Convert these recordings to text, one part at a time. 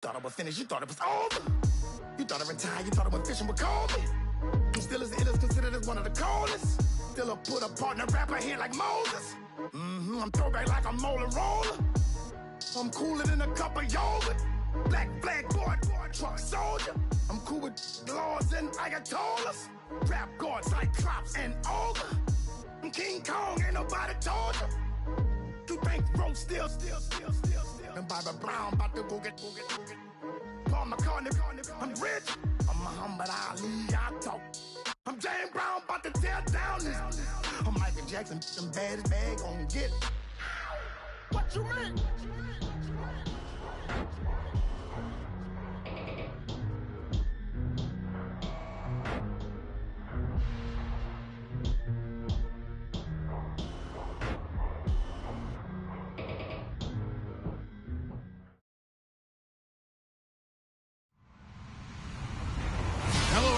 Thought I was finished, you thought it was over. You thought I retired, you thought I went fishing with Kobe. I'm still as ill as considered as one of the coldest. Still a put a partner rapper here like Moses. I'm throwback like a molar roller. I'm cooler than a cup of yogurt. Black flag boy, truck soldier. I'm cool with laws and Ayatollahs. Rap god, Cyclops and ogre. I'm King Kong, ain't nobody told you. You think road still. And Bobby Brown about to go get. Paul McCartney, I'm rich. I'm Muhammad Ali, I talk. I'm James Brown, about to tear down this. I'm Michael Jackson, them bad as bad, gon' get. What you mean?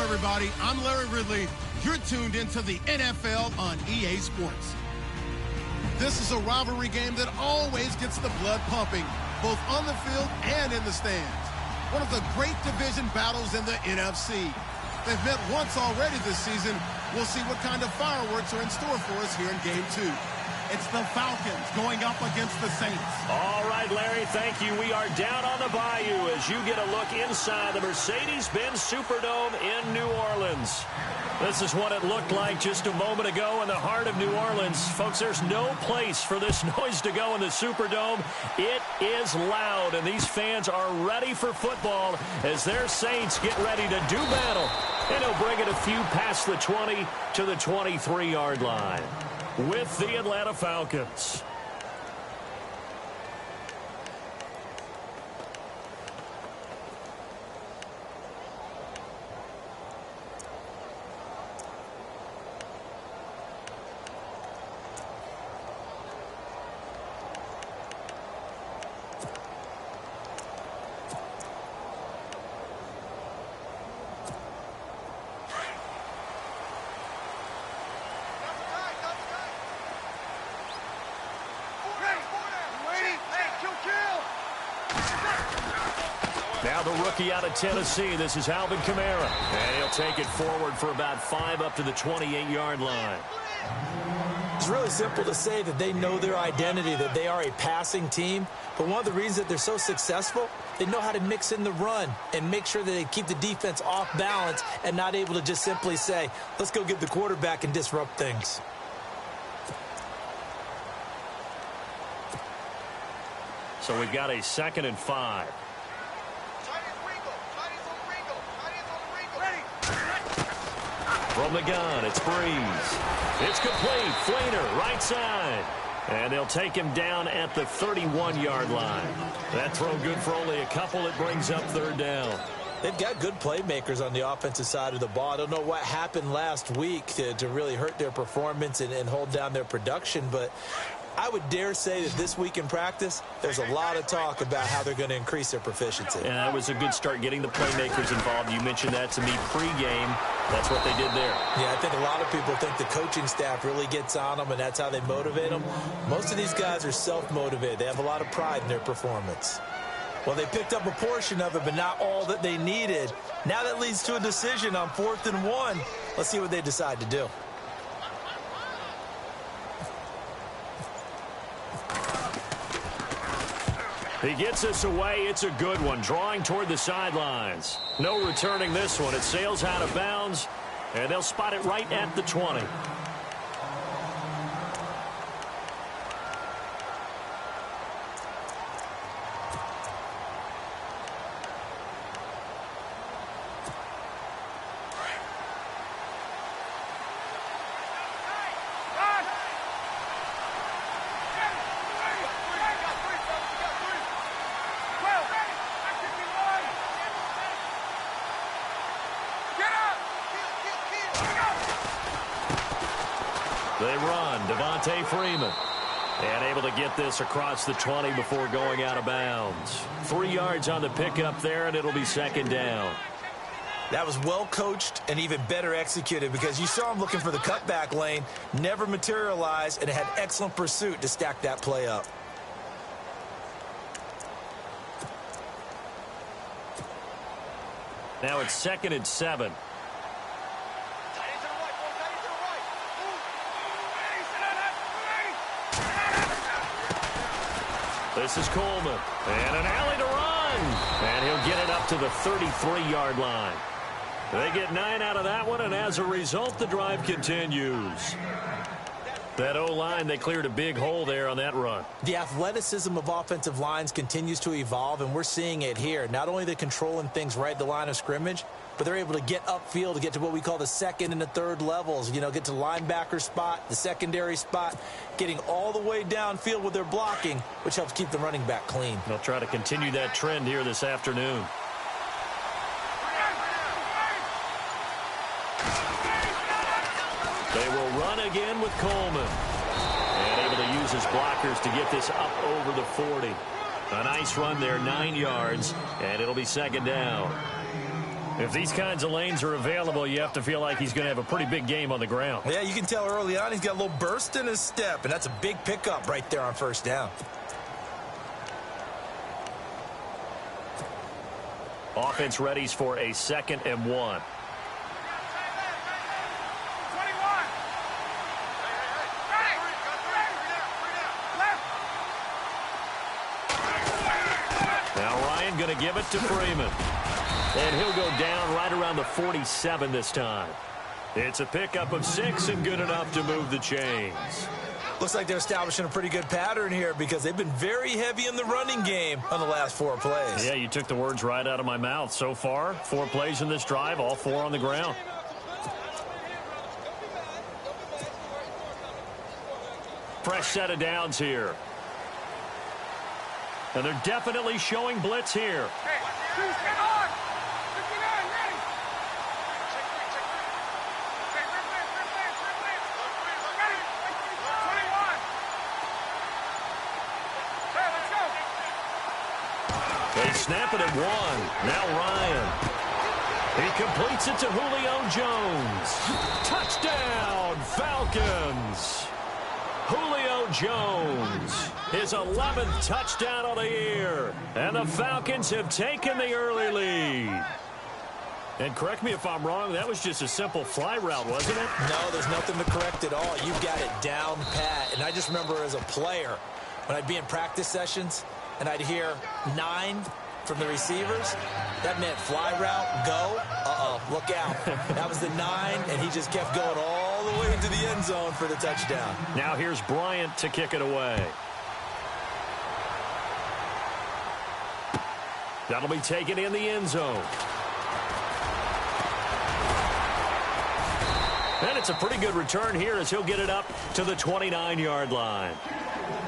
Everybody, I'm Larry Ridley. You're tuned into the NFL on EA Sports. This is a rivalry game that always gets the blood pumping, both on the field and in the stands. One of the great division battles in the NFC. They've met once already this season. We'll see what kind of fireworks are in store for us here in Game 2. It's the Falcons going up against the Saints. All right, Larry, thank you. We are down on the bayou as you get a look inside the Mercedes-Benz Superdome in New Orleans. This is what it looked like just a moment ago in the heart of New Orleans. Folks, there's no place for this noise to go in the Superdome. It is loud, and these fans are ready for football as their Saints get ready to do battle. And he'll bring it a few past the 20 to the 23-yard line with the Atlanta Falcons. Now the rookie out of Tennessee, this is Alvin Kamara. And he'll take it forward for about 5 up to the 28-yard line. It's really simple to say that they know their identity, that they are a passing team. But one of the reasons that they're so successful, they know how to mix in the run and make sure that they keep the defense off balance and not able to just simply say, let's go get the quarterback and disrupt things. So we've got a 2nd and 5. From the gun, it's Breeze. It's complete. Flainer, right side. And they'll take him down at the 31-yard line. That throw good for only a couple. It brings up 3rd down. They've got good playmakers on the offensive side of the ball. I don't know what happened last week to really hurt their performance and hold down their production, but I would dare say that this week in practice, there's a lot of talk about how they're going to increase their proficiency. And that was a good start getting the playmakers involved. You mentioned that to me pregame. That's what they did there. Yeah, I think a lot of people think the coaching staff really gets on them, and that's how they motivate them. Most of these guys are self-motivated. They have a lot of pride in their performance. Well, they picked up a portion of it, but not all that they needed. Now that leads to a decision on 4th and 1. Let's see what they decide to do. He gets us away. It's a good one. Drawing toward the sidelines. No returning this one. It sails out of bounds, and they'll spot it right at the 20. They run. Devontae Freeman. And able to get this across the 20 before going out of bounds. 3 yards on the pickup there, and it'll be 2nd down. That was well coached and even better executed because you saw him looking for the cutback lane, never materialized, and had excellent pursuit to stack that play up. Now it's 2nd and 7. This is Coleman. And an alley to run. And he'll get it up to the 33-yard line. They get 9 out of that one, and as a result, the drive continues. That O-line, they cleared a big hole there on that run. The athleticism of offensive lines continues to evolve, and we're seeing it here. Not only are they controlling things right at the line of scrimmage, but they're able to get upfield to get to what we call the second and the third levels. You know, get to the linebacker spot, the secondary spot, getting all the way downfield with their blocking, which helps keep the running back clean. They'll try to continue that trend here this afternoon. They will run again with Coleman. And able to use his blockers to get this up over the 40. A nice run there, 9 yards, and it'll be 2nd down. If these kinds of lanes are available, you have to feel like he's going to have a pretty big game on the ground. Yeah, you can tell early on he's got a little burst in his step, and that's a big pickup right there on 1st down. Offense readies for a 2nd and 1. Going to give it to Freeman. And he'll go down right around the 47 this time. It's a pickup of 6 and good enough to move the chains. Looks like they're establishing a pretty good pattern here because they've been very heavy in the running game on the last 4 plays. Yeah, you took the words right out of my mouth. So far, 4 plays in this drive, all 4 on the ground. Fresh set of downs here. And they're definitely showing blitz here. They snap it at 1. Now Ryan. He completes it to Julio Jones. Touchdown, Falcons. Julio Jones, his 11th touchdown of the year. And the Falcons have taken the early lead. And correct me if I'm wrong, that was just a simple fly route, wasn't it? No, there's nothing to correct at all. You've got it down pat. And I just remember as a player, when I'd be in practice sessions and I'd hear 9 from the receivers, that meant fly route, go, look out. That was the 9, and he just kept going all the way into the end zone for the touchdown. Now here's Bryant to kick it away. That'll be taken in the end zone. And it's a pretty good return here as he'll get it up to the 29-yard line.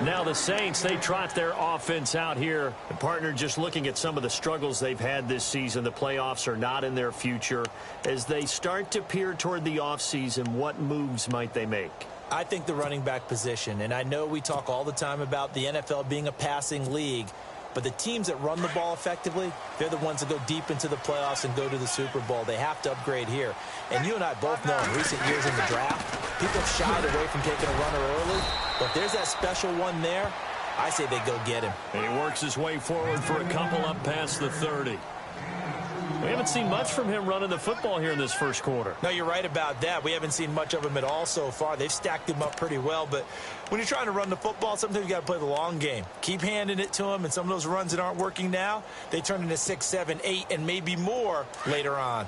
Now the Saints, they trot their offense out here. The partner, just looking at some of the struggles they've had this season, the playoffs are not in their future. As they start to peer toward the offseason, what moves might they make? I think the running back position, and I know we talk all the time about the NFL being a passing league, but the teams that run the ball effectively, they're the ones that go deep into the playoffs and go to the Super Bowl. They have to upgrade here. And you and I both know in recent years in the draft, people have shied away from taking a runner early. But if there's that special one there, I say they go get him. And he works his way forward for a couple up past the 30. We haven't seen much from him running the football here in this first quarter. No, you're right about that. We haven't seen much of him at all so far. They've stacked him up pretty well. But when you're trying to run the football, sometimes you got to play the long game. Keep handing it to him, and some of those runs that aren't working now, they turn into 6, 7, 8, and maybe more later on.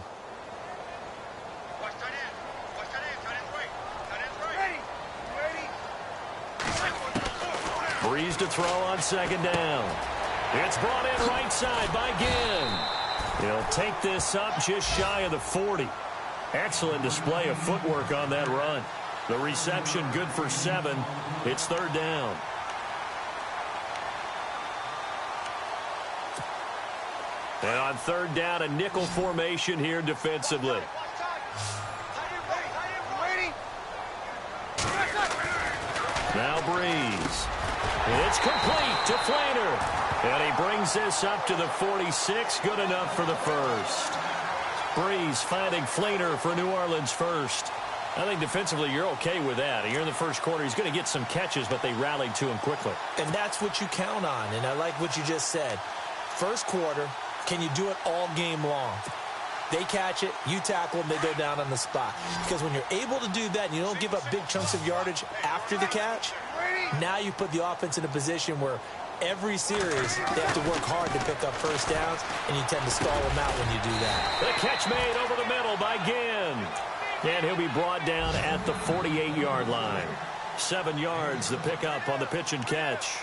Breeze to throw on 2nd down. It's brought in right side by Ginn. He'll take this up just shy of the 40. Excellent display of footwork on that run. The reception good for 7. It's 3rd down. And on 3rd down, a nickel formation here defensively. Now Breeze. It's complete to Flainer. And he brings this up to the 46. Good enough for the first. Breeze finding Flainer for New Orleans first. I think defensively you're okay with that. Here in the first quarter, he's going to get some catches, but they rallied to him quickly. And that's what you count on. And I like what you just said. First quarter, can you do it all game long? They catch it, you tackle them, they go down on the spot. Because when you're able to do that and you don't give up big chunks of yardage after the catch, now you put the offense in a position where every series they have to work hard to pick up first downs, and you tend to stall them out when you do that. The catch made over the middle by Ginn. And he'll be brought down at the 48-yard line. 7 yards the pickup on the pitch and catch.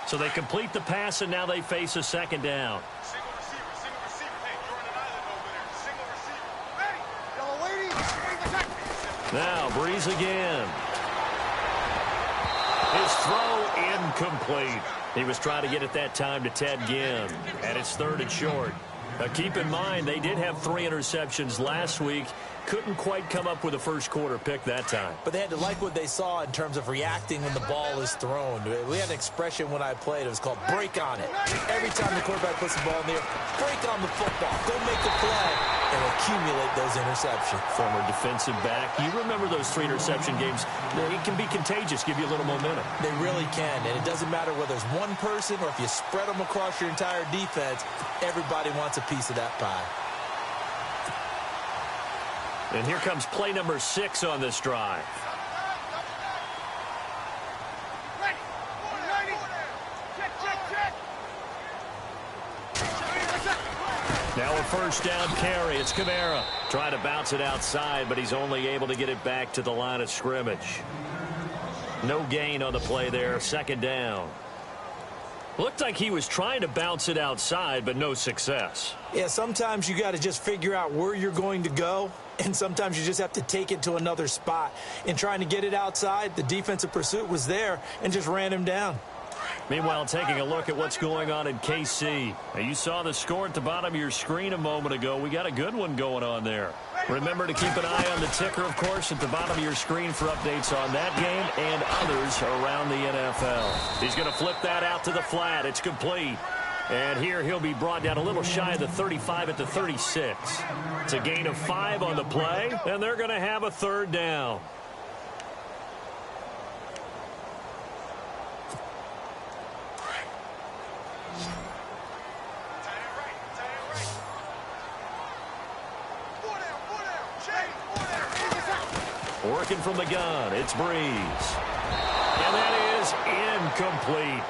So they complete the pass, and now they face a second down. Single receiver. Hey, you're on an island over there. Single receiver. Ready? Now, Breeze again. His throw incomplete. He was trying to get it that time to Ted Ginn. And it's 3rd and short. Now, keep in mind, they did have 3 interceptions last week. Couldn't quite come up with a first-quarter pick that time. But they had to like what they saw in terms of reacting when the ball is thrown. We had an expression when I played. It was called break on it. Every time the quarterback puts the ball in the air, break on the football. Go make a play and accumulate those interceptions. Former defensive back. You remember those 3 interception games. It can be contagious, give you a little momentum. They really can, and it doesn't matter whether it's one person or if you spread them across your entire defense, everybody wants a piece of that pie. And here comes play number 6 on this drive. Now a first down carry. It's Kamara. Trying to bounce it outside, but he's only able to get it back to the line of scrimmage. No gain on the play there. 2nd down. Looked like he was trying to bounce it outside, but no success. Yeah, sometimes you got to just figure out where you're going to go, and sometimes you just have to take it to another spot. In trying to get it outside, the defensive pursuit was there and just ran him down. Meanwhile, taking a look at what's going on in KC. Now, you saw the score at the bottom of your screen a moment ago. We got a good one going on there. Remember to keep an eye on the ticker, of course, at the bottom of your screen for updates on that game and others around the NFL. He's going to flip that out to the flat. It's complete. And here he'll be brought down a little shy of the 35 at the 36. It's a gain of 5 on the play, and they're going to have a 3rd down. Working from the gun, it's Breeze. And that is incomplete.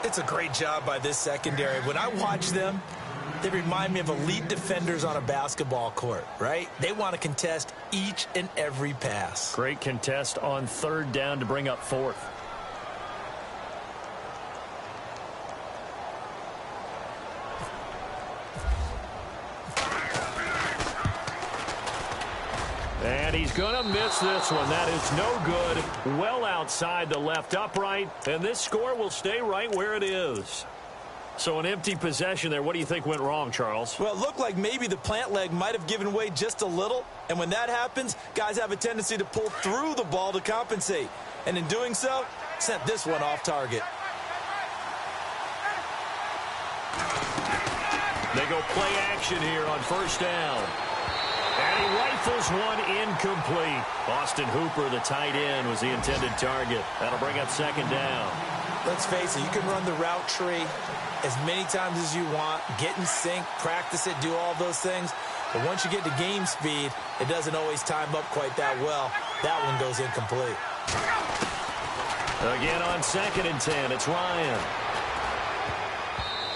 It's a great job by this secondary. When I watch them, they remind me of elite defenders on a basketball court, right? They want to contest each and every pass. Great contest on 3rd down to bring up 4th. And he's going to miss this one. That is no good. Well outside the left upright. And this score will stay right where it is. So an empty possession there. What do you think went wrong, Charles? Well, it looked like maybe the plant leg might have given way just a little. And when that happens, guys have a tendency to pull through the ball to compensate. And in doing so, sent this one off target. They go play action here on 1st down. And he rifles one incomplete. Austin Hooper, the tight end, was the intended target. That'll bring up 2nd down. Let's face it, you can run the route tree as many times as you want, get in sync, practice it, do all those things. But once you get to game speed, it doesn't always time up quite that well. That one goes incomplete. Again on 2nd and 10, it's Ryan.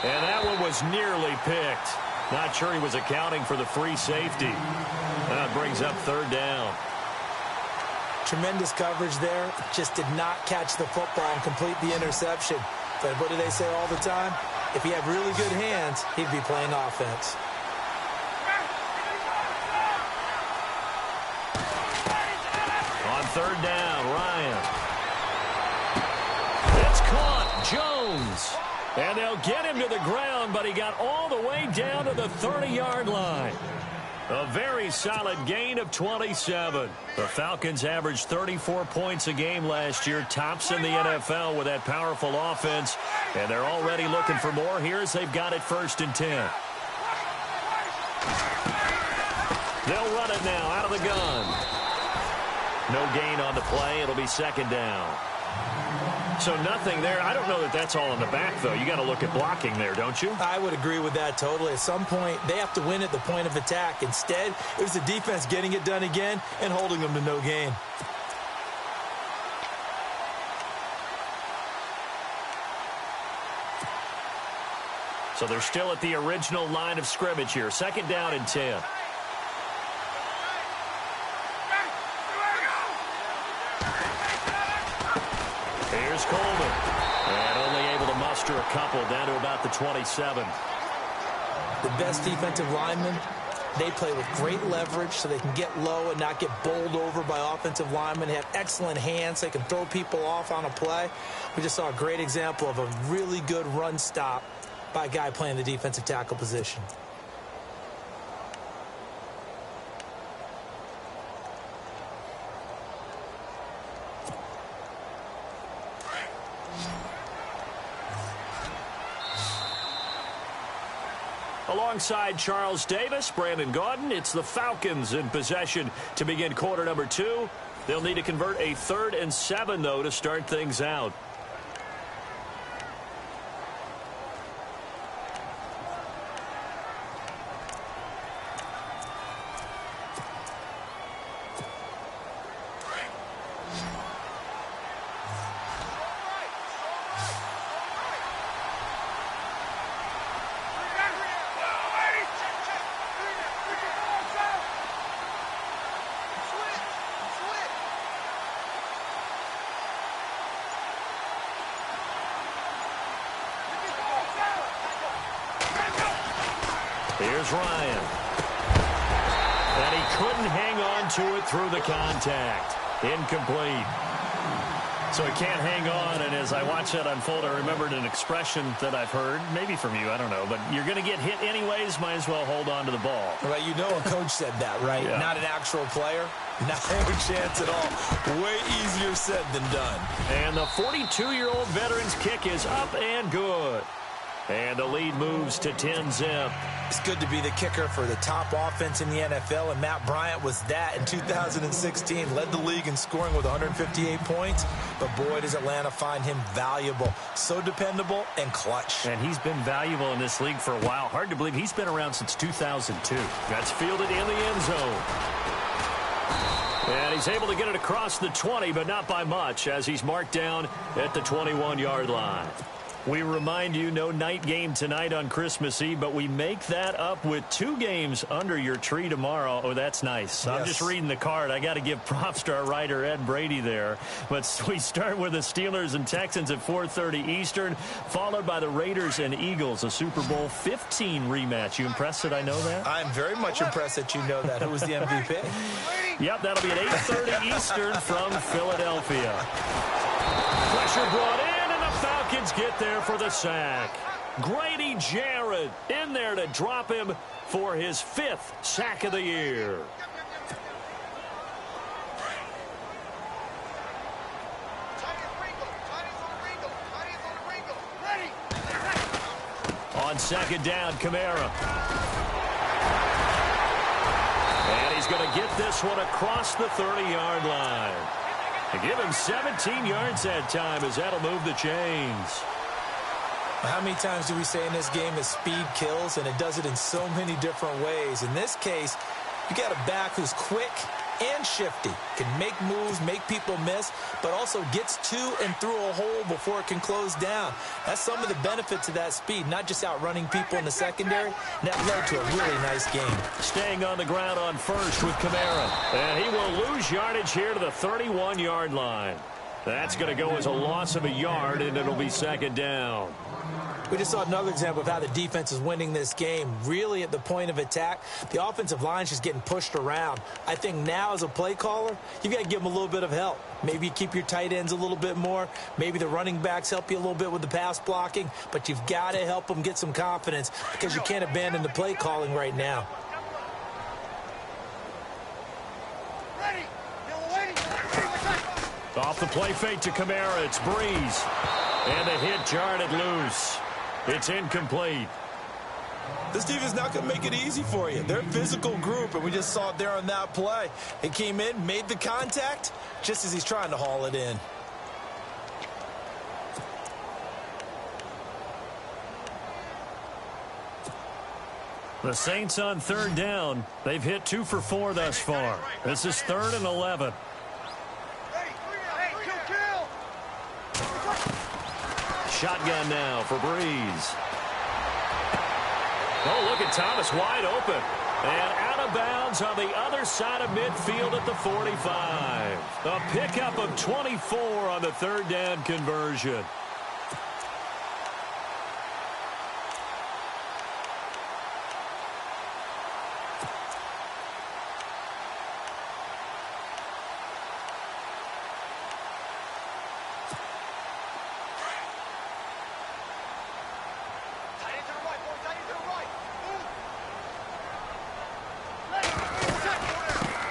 And that one was nearly picked. Not sure he was accounting for the free safety. That brings up 3rd down. Tremendous coverage there. Just did not catch the football and complete the interception. But what do they say all the time? If he had really good hands, he'd be playing offense. On 3rd down, Ryan. It's caught. Jones. And they'll get him to the ground, but he got all the way down to the 30-yard line. A very solid gain of 27. The Falcons averaged 34 points a game last year, tops in the NFL with that powerful offense. And they're already looking for more here as they've got it 1st and 10. They'll run it now out of the gun. No gain on the play. It'll be second down. So nothing there. I don't know that that's all in the back, though. You got to look at blocking there, don't you? I would agree with that totally. At some point, they have to win at the point of attack. Instead, it was the defense getting it done again and holding them to no gain. So they're still at the original line of scrimmage here. Second down and 10. Here's Coleman. And only able to muster a couple down to about the 27. The best defensive linemen, they play with great leverage so they can get low and not get bowled over by offensive linemen. They have excellent hands. They can throw people off on a play. We just saw a great example of a really good run stop by a guy playing the defensive tackle position. Alongside Charles Davis, Brandon Gaudin, it's the Falcons in possession to begin quarter number 2. They'll need to convert a 3rd and 7, though, to start things out. Here's Ryan. And he couldn't hang on to it through the contact. Incomplete. So he can't hang on, and as I watched that unfold, I remembered an expression that I've heard, maybe from you, I don't know, but you're going to get hit anyways, might as well hold on to the ball. Well, you know a coach said that, right? Yeah. Not an actual player. Not a chance at all. Way easier said than done. And the 42-year-old veteran's kick is up and good. And the lead moves to 10-zip. It's good to be the kicker for the top offense in the NFL, and Matt Bryant was that in 2016. Led the league in scoring with 158 points, but boy, does Atlanta find him valuable. So dependable and clutch. And he's been valuable in this league for a while. Hard to believe he's been around since 2002. That's fielded in the end zone. And he's able to get it across the 20, but not by much, as he's marked down at the 21-yard line. We remind you, no night game tonight on Christmas Eve, but we make that up with 2 games under your tree tomorrow. Oh, that's nice. Yes. I'm just reading the card. I got to give props to our writer, Ed Brady, there. But we start with the Steelers and Texans at 4:30 Eastern, followed by the Raiders and Eagles, a Super Bowl 15 rematch. You impressed that I know that? I'm very much impressed that you know that. Who was the MVP? Yep, that'll be at 8:30 Eastern from Philadelphia. Pressure brought in. Falcons get there for the sack. Grady Jarrett in there to drop him for his 5th sack of the year. On second down, Kamara. And he's going to get this one across the 30-yard line. To give him 17 yards that time, as that'll move the chains. How many times do we say in this game that speed kills, and it does it in so many different ways? In this case, you got a back who's quick and shifty, can make moves, make people miss, but also gets to and through a hole before it can close down. That's some of the benefits of that speed, not just outrunning people in the secondary. And that led to a really nice game. Staying on the ground on first with Kamara. And he will lose yardage here to the 31-yard line. That's going to go as a loss of a yard, and it'll be second down. We just saw another example of how the defense is winning this game. Really at the point of attack, the offensive line is just getting pushed around. I think now as a play caller, you've got to give them a little bit of help. Maybe you keep your tight ends a little bit more. Maybe the running backs help you a little bit with the pass blocking. But you've got to help them get some confidence because you can't abandon the play calling right now. Off the play fake to Kamara, it's Breeze. And the hit jarred it loose. It's incomplete. This defense is not going to make it easy for you. They're a physical group, and we just saw it there on that play. He came in, made the contact, just as he's trying to haul it in. The Saints on third down. They've hit 2 for 4 thus far. This is 3rd and 11. Shotgun now for Breeze. Oh, look at Thomas wide open. And out of bounds on the other side of midfield at the 45. A pickup of 24 on the third down conversion.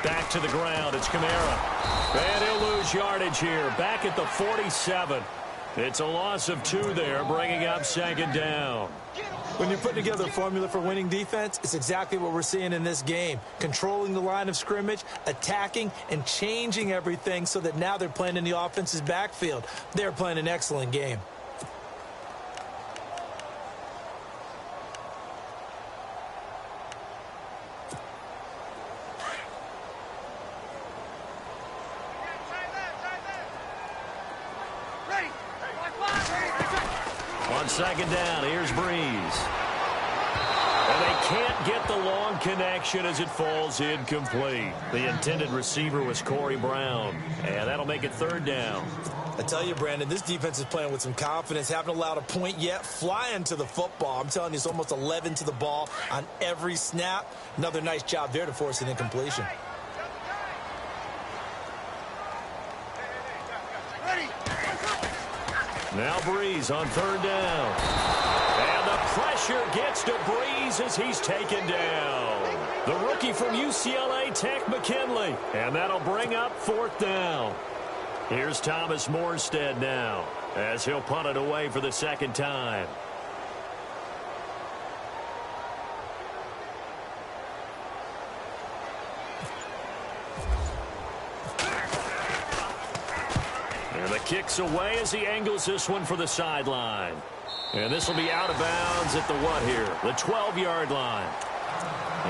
Back to the ground. It's Kamara. And he'll lose yardage here. Back at the 47. It's a loss of 2 there, bringing up 2nd down. When you're putting together a formula for winning defense, it's exactly what we're seeing in this game. Controlling the line of scrimmage, attacking, and changing everything so that now they're playing in the offense's backfield. They're playing an excellent game. On 2nd down, here's Breeze. And they can't get the long connection as it falls incomplete. The intended receiver was Corey Brown. And that'll make it 3rd down. I tell you, Brandon, this defense is playing with some confidence. Haven't allowed a point yet. Flying to the football. I'm telling you, it's almost 11 to the ball on every snap. Another nice job there to force an incompletion. Now Breeze on 3rd down. And the pressure gets to Breeze as he's taken down. The rookie from UCLA Tech, McKinley. And that'll bring up 4th down. Here's Thomas Morstead now as he'll punt it away for the 2nd time. And the kick's away as he angles this one for the sideline. And this will be out of bounds at the what here? The 12-yard line.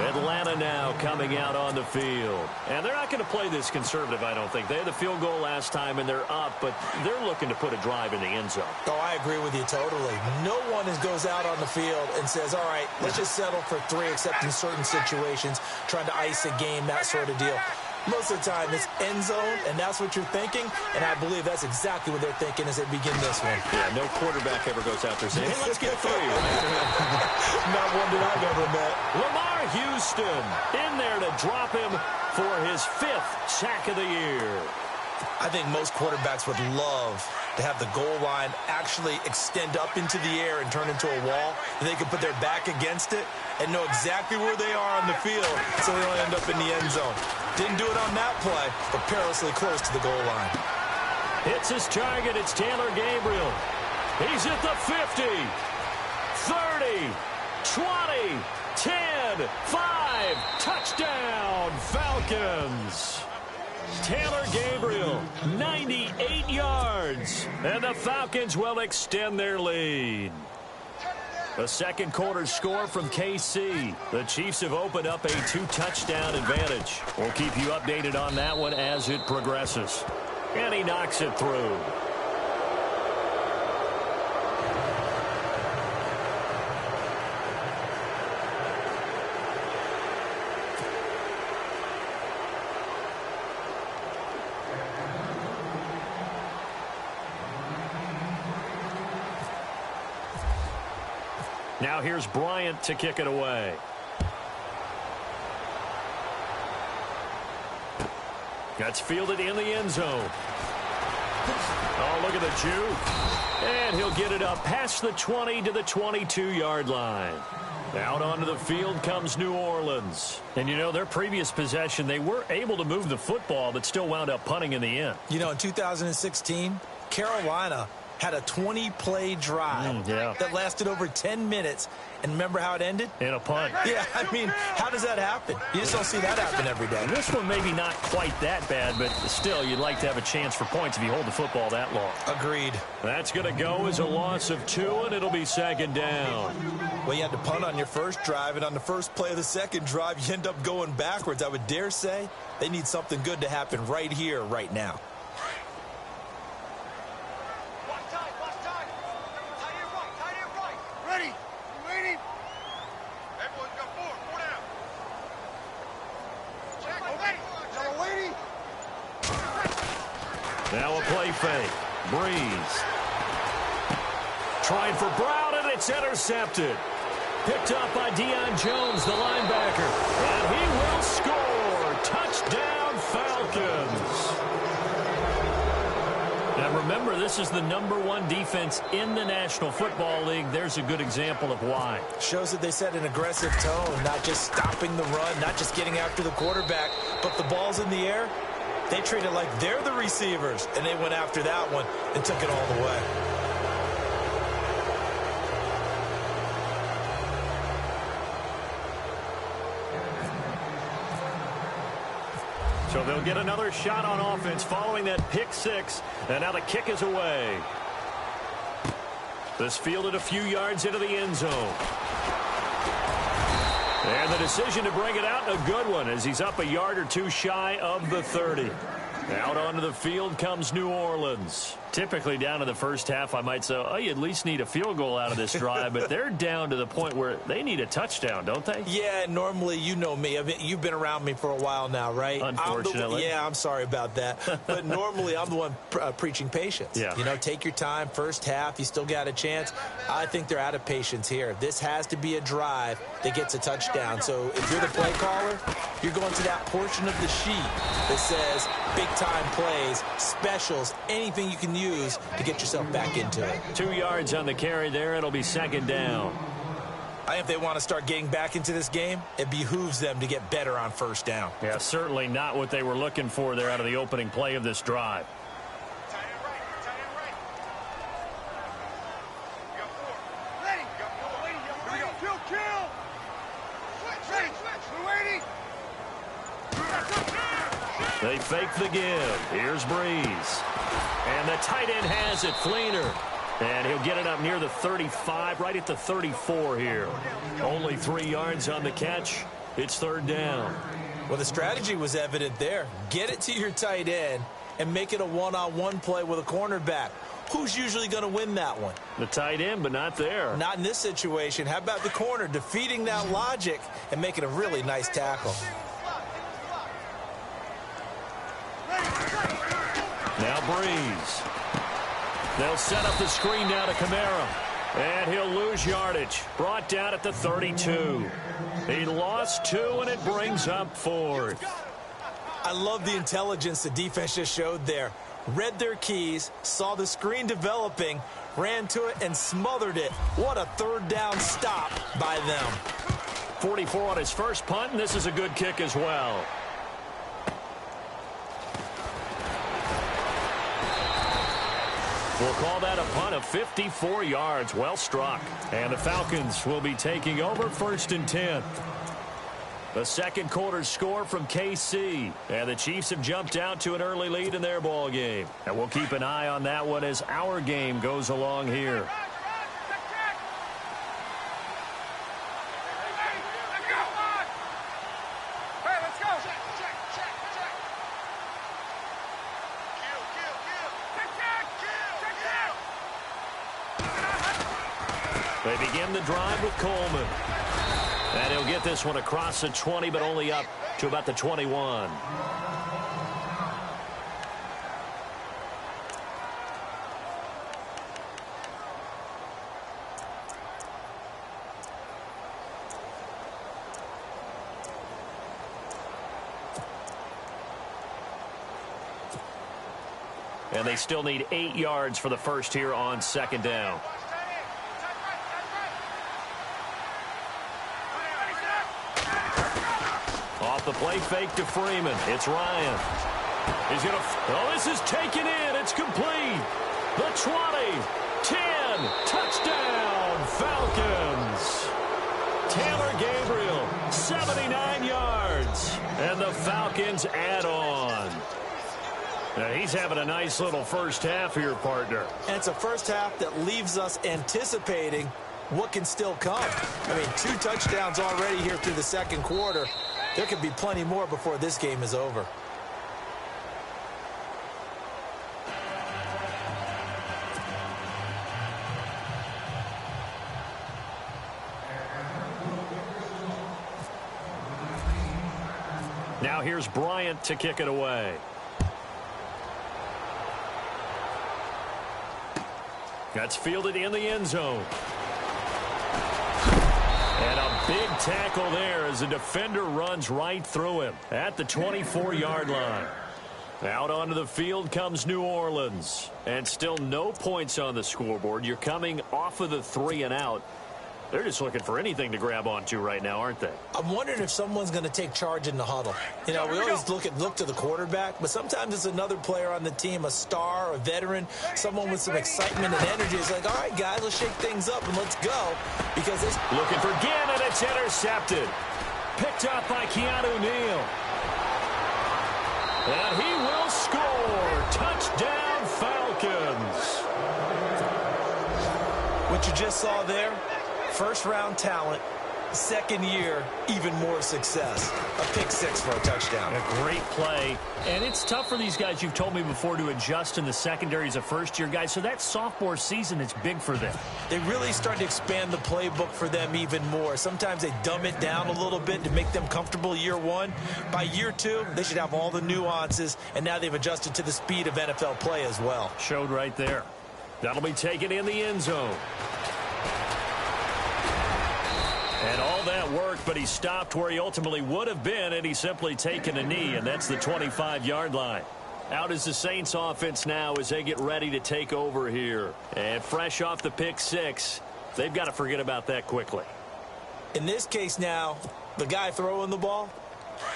Atlanta now coming out on the field. And they're not going to play this conservative, I don't think. They had the field goal last time, and they're up, but they're looking to put a drive in the end zone. Oh, I agree with you totally. No one goes out on the field and says, all right, let's just settle for 3, except in certain situations, trying to ice a game, that sort of deal. Most of the time, it's end zone, and that's what you're thinking, and I believe that's exactly what they're thinking as they begin this one. Yeah, no quarterback ever goes out there saying, hey, let's get 3. Not one that I've ever met. Lamar Houston in there to drop him for his 5th sack of the year. I think most quarterbacks would love to have the goal line actually extend up into the air and turn into a wall. And they can put their back against it and know exactly where they are on the field so they don't end up in the end zone. Didn't do it on that play, but perilously close to the goal line. Hits his target. It's Taylor Gabriel. He's at the 50, 30, 20, 10, 5. Touchdown, Falcons. Taylor Gabriel, 98 yards. And the Falcons will extend their lead. The second quarter score from KC. The Chiefs have opened up a 2-touchdown advantage. We'll keep you updated on that one as it progresses. And he knocks it through. Now here's Bryant to kick it away. That's fielded in the end zone. Oh, look at the juke. And he'll get it up past the 20 to the 22-yard line. Out onto the field comes New Orleans. And, you know, their previous possession, they were able to move the football, but still wound up punting in the end. You know, in 2016, Carolina had a 20-play drive that lasted over 10 minutes. And remember how it ended? In a punt. Yeah, I mean, how does that happen? You just don't see that happen every day. And this one maybe not quite that bad, but still, you'd like to have a chance for points if you hold the football that long. Agreed. That's going to go as a loss of 2, and it'll be second down. Well, you had to punt on your first drive, and on the first play of the second drive, you end up going backwards. I would dare say they need something good to happen right here, right now. Ready. Waiting. Everyone's got 4. 4 down. Check. Okay. Yellow waiting. Now a play fake. Breeze. Trying for Brown, and it's intercepted. Picked up by Deion Jones, the linebacker. And he will score. Touchdown, Falcons. Now remember, this is the #1 defense in the National Football League. There's a good example of why. Shows that they set an aggressive tone, not just stopping the run, not just getting after the quarterback, but the ball's in the air. They treat it like they're the receivers, and they went after that one and took it all the way. So they'll get another shot on offense following that pick 6. And now the kick is away. This fielded a few yards into the end zone. And the decision to bring it out, a good one, as he's up a yard or 2 shy of the 30. Out onto the field comes New Orleans. Typically down to the first half, I might say, oh, you at least need a field goal out of this drive. But they're down to the point where they need a touchdown, don't they? Yeah, normally, you know me. I mean, you've been around me for a while now, right? Unfortunately. I'm sorry about that. But normally, I'm the one preaching patience. Yeah. You know, take your time. First half, you still got a chance. I think they're out of patience here. This has to be a drive that gets a touchdown. So if you're the play caller, you're going to that portion of the sheet that says big-time plays, specials, anything you can use to get yourself back into it. 2 yards on the carry there. It'll be second down. I think if they want to start getting back into this game, it behooves them to get better on first down. Yeah, certainly not what they were looking for there out of the opening play of this drive. Tight end right. Tight end right. You got 4. Ready. You got 4. Waiting. Here we go. Kill. Switch. Ready. Switch. We're waiting. They fake the give. Here's Breeze. And the tight end has it, Fleener. And he'll get it up near the 35, right at the 34 here. Only 3 yards on the catch. It's third down. Well, the strategy was evident there. Get it to your tight end and make it a one-on-one play with a cornerback. Who's usually going to win that one? The tight end, but not there. Not in this situation. How about the corner defeating that logic and making a really nice tackle? Now Breeze. They'll set up the screen now to Kamara. And he'll lose yardage. Brought down at the 32. He lost 2, and it brings up 4th. I love the intelligence the defense just showed there. Read their keys, saw the screen developing, ran to it, and smothered it. What a third down stop by them. 44 on his first punt, and this is a good kick as well. We'll call that a punt of 54 yards. Well struck. And the Falcons will be taking over 1st and 10. The second quarter score from KC. And the Chiefs have jumped out to an early lead in their ball game. And we'll keep an eye on that one as our game goes along here. They begin the drive with Coleman. And he'll get this one across the 20, but only up to about the 21. And they still need 8 yards for the first here on second down. Off the play fake to Freeman. It's Ryan. He's going to... Oh, this is taken in. It's complete. the 20, 10, touchdown, Falcons. Taylor Gabriel, 79 yards, and the Falcons add on. Now, he's having a nice little first half here, partner. And it's a first half that leaves us anticipating what can still come. I mean, 2 touchdowns already here through the second quarter. There could be plenty more before this game is over. Now here's Bryant to kick it away. That's fielded in the end zone. And a big tackle there as the defender runs right through him at the 24-yard line. Out onto the field comes New Orleans. And still no points on the scoreboard. You're coming off of the 3 and out. They're just looking for anything to grab onto right now, aren't they? I'm wondering if someone's going to take charge in the huddle. You know, we always look to the quarterback, but sometimes it's another player on the team, a star, a veteran, someone with some excitement and energy. It's like, all right, guys, let's shake things up and let's go. Because it's looking for Ginn, and it's intercepted. Picked up by Keanu Neal. And he will score. Touchdown, Falcons. What you just saw there, first-round talent, second year, even more success. A pick 6 for a touchdown. A great play. And it's tough for these guys, you've told me before, to adjust in the secondary as a first-year guy. So that sophomore season is big for them. They really start to expand the playbook for them even more. Sometimes they dumb it down a little bit to make them comfortable year 1. By year 2, they should have all the nuances, and now they've adjusted to the speed of NFL play as well. Showed right there. That'll be taken in the end zone. And all that worked, but he stopped where he ultimately would have been, and he's simply taken a knee, and that's the 25-yard line. Out is the Saints offense now as they get ready to take over here. And fresh off the pick 6, they've got to forget about that quickly. In this case now, the guy throwing the ball,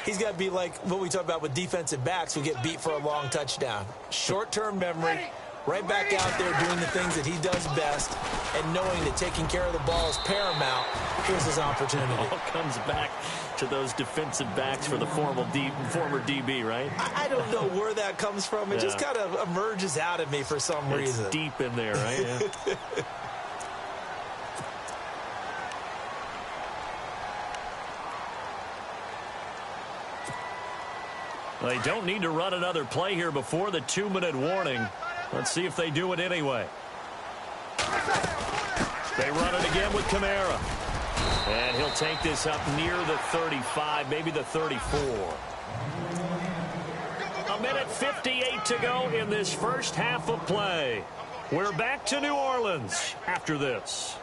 he's got to be like what we talk about with defensive backs who get beat for a long touchdown. Short-term memory. Right back out there doing the things that he does best and knowing that taking care of the ball is paramount. Here's his opportunity. All comes back to those defensive backs for the former DB, right? I don't know where that comes from. It just kind of emerges out of me for some reason. It's deep in there, right? Yeah. They don't need to run another play here before the 2-minute warning. Let's see if they do it anyway. They run it again with Kamara. And he'll take this up near the 35, maybe the 34. A minute 58 to go in this first half of play. We're back to New Orleans after this.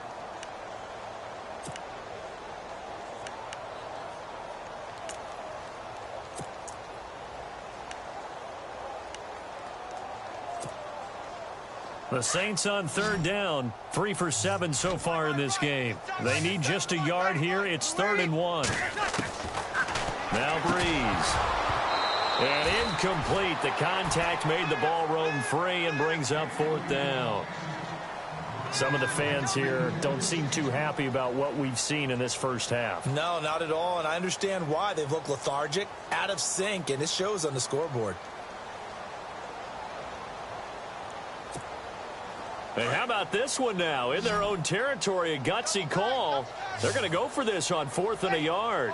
The Saints on 3rd down, 3 for 7 so far in this game. They need just a yard here. It's 3rd and 1. Now Breeze. And incomplete. The contact made the ball roam free and brings up 4th down. Some of the fans here don't seem too happy about what we've seen in this first half. No, not at all, and I understand why. They've looked lethargic, out of sync, and it shows on the scoreboard. And how about this one now? In their own territory, a gutsy call. They're going to go for this on 4th and a yard.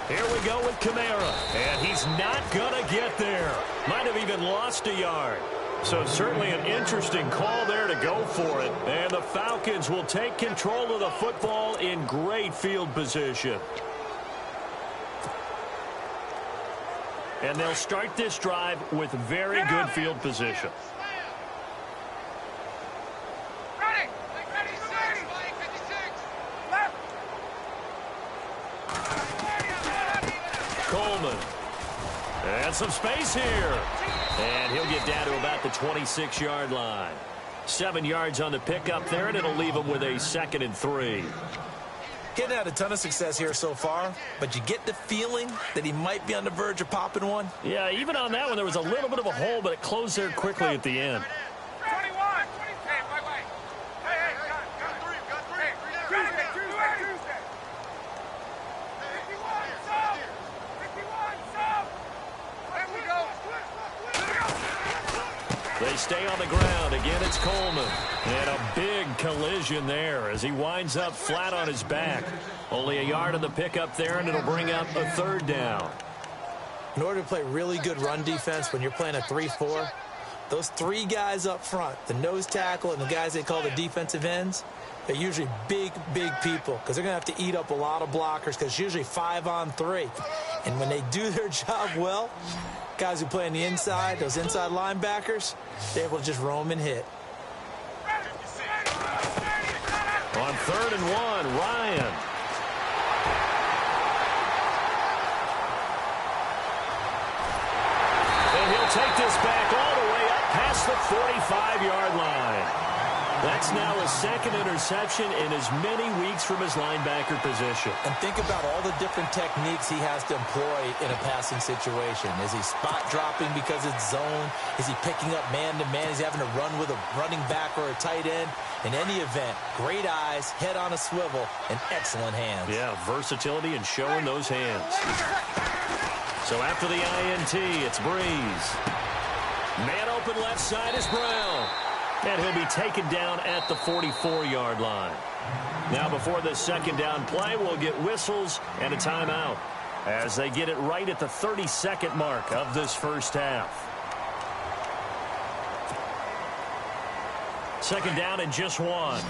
Here we go with Kamara. And he's not going to get there. Might have even lost a yard. So certainly an interesting call there to go for it. And the Falcons will take control of the football in great field position. And they'll start this drive with very good field position. Coleman. And some space here. And he'll get down to about the 26-yard line. 7 yards on the pickup there, and it'll leave him with a 2nd and 3. He had a ton of success here so far, but you get the feeling that he might be on the verge of popping one. Yeah, even on that one, there was a little bit of a hole, but it closed there quickly at the end. 21. Hey, wait. Hey, got three. Tuesday. 51, sub. 51, sub. There we go. They stay on the ground. Again, it's Coleman. And a big collision there as he winds up flat on his back. Only a yard on the pickup there, and it'll bring up a third down. In order to play really good run defense when you're playing a 3-4, those three guys up front, the nose tackle and the guys they call the defensive ends, they're usually big people because they're going to have to eat up a lot of blockers because it's usually 5-on-3. And when they do their job well, guys who play on the inside, those inside linebackers, they're able to just roam and hit. On 3rd and 1, Ryan. And he'll take this back all the way up past the 45-yard line. That's now his second interception in as many weeks from his linebacker position. And think about all the different techniques he has to employ in a passing situation. Is he spot dropping because it's zone? Is he picking up man-to-man? Is he having to run with a running back or a tight end? In any event, great eyes, head on a swivel, and excellent hands. Yeah, versatility and showing those hands. So after the INT, it's Breeze. Man open left side is Brown. And he'll be taken down at the 44-yard line. Now before this second down play, we'll get whistles and a timeout as they get it right at the 32nd mark of this first half. Second down and just one.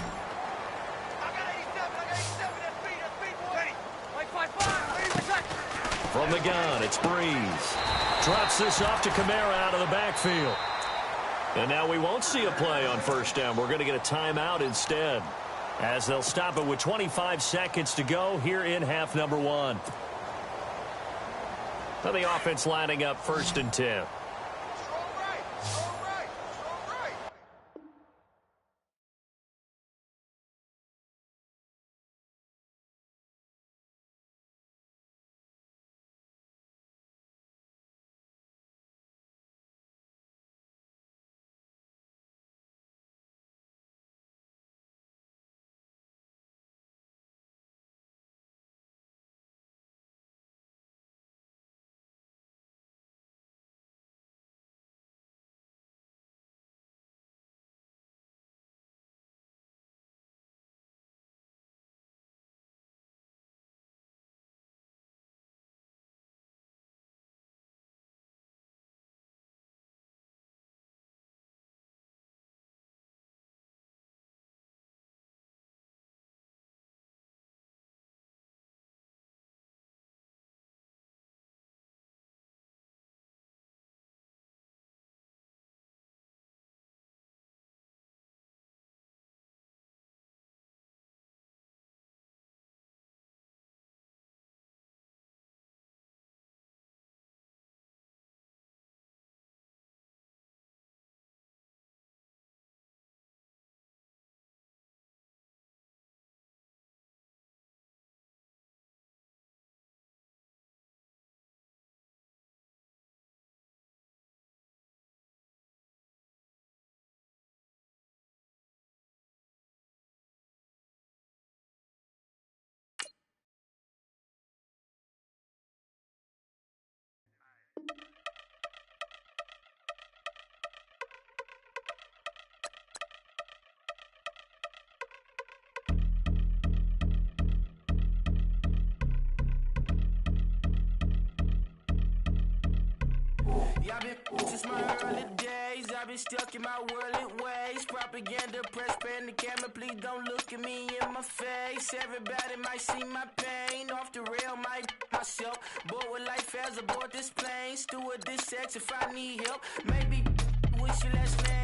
From the gun, it's Breeze. Drops this off to Kamara out of the backfield. And now we won't see a play on first down. We're going to get a timeout instead, as they'll stop it with 25 seconds to go here in half number 1. Now the offense lining up 1st and 10. Yeah, I've been since my early days. I've been stuck in my worldly ways. Propaganda, press, pan the camera. Please don't look at me in my face. Everybody might see my pain. Off the rail, might myself. Bored with life as aboard this plane. Steward this sex if I need help. Maybe wish you less name.